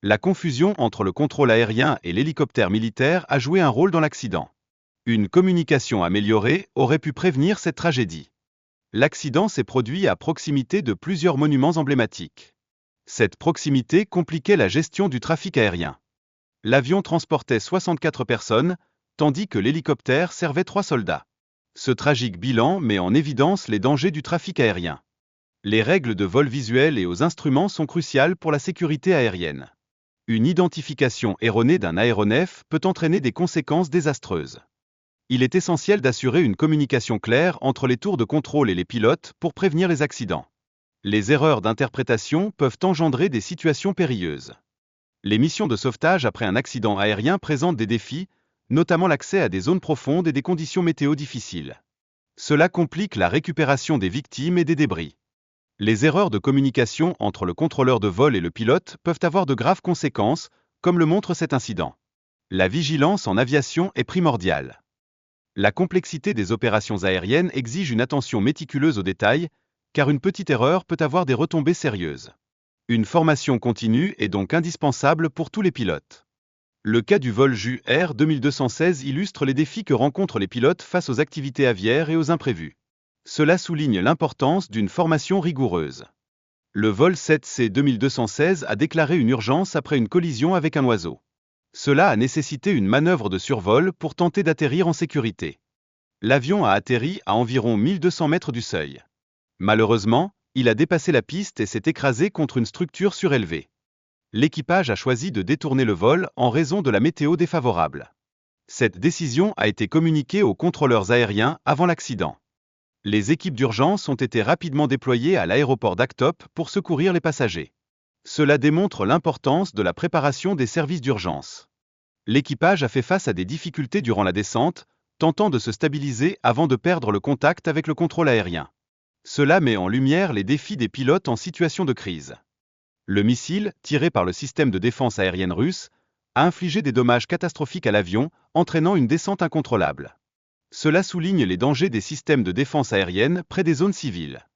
La confusion entre le contrôle aérien et l'hélicoptère militaire a joué un rôle dans l'accident. Une communication améliorée aurait pu prévenir cette tragédie. L'accident s'est produit à proximité de plusieurs monuments emblématiques. Cette proximité compliquait la gestion du trafic aérien. L'avion transportait 64 personnes, tandis que l'hélicoptère servait 3 soldats. Ce tragique bilan met en évidence les dangers du trafic aérien. Les règles de vol visuel et aux instruments sont cruciales pour la sécurité aérienne. Une identification erronée d'un aéronef peut entraîner des conséquences désastreuses. Il est essentiel d'assurer une communication claire entre les tours de contrôle et les pilotes pour prévenir les accidents. Les erreurs d'interprétation peuvent engendrer des situations périlleuses. Les missions de sauvetage après un accident aérien présentent des défis, notamment l'accès à des zones profondes et des conditions météo difficiles. Cela complique la récupération des victimes et des débris. Les erreurs de communication entre le contrôleur de vol et le pilote peuvent avoir de graves conséquences, comme le montre cet incident. La vigilance en aviation est primordiale. La complexité des opérations aériennes exige une attention méticuleuse aux détails, car une petite erreur peut avoir des retombées sérieuses. Une formation continue est donc indispensable pour tous les pilotes. Le cas du vol JU Air 2216 illustre les défis que rencontrent les pilotes face aux activités aviaires et aux imprévus. Cela souligne l'importance d'une formation rigoureuse. Le vol 7C 2216 a déclaré une urgence après une collision avec un oiseau. Cela a nécessité une manœuvre de survol pour tenter d'atterrir en sécurité. L'avion a atterri à environ 1200 mètres du seuil. Malheureusement, il a dépassé la piste et s'est écrasé contre une structure surélevée. L'équipage a choisi de détourner le vol en raison de la météo défavorable. Cette décision a été communiquée aux contrôleurs aériens avant l'accident. Les équipes d'urgence ont été rapidement déployées à l'aéroport d'Aktop pour secourir les passagers. Cela démontre l'importance de la préparation des services d'urgence. L'équipage a fait face à des difficultés durant la descente, tentant de se stabiliser avant de perdre le contact avec le contrôle aérien. Cela met en lumière les défis des pilotes en situation de crise. Le missile, tiré par le système de défense aérienne russe, a infligé des dommages catastrophiques à l'avion, entraînant une descente incontrôlable. Cela souligne les dangers des systèmes de défense aérienne près des zones civiles.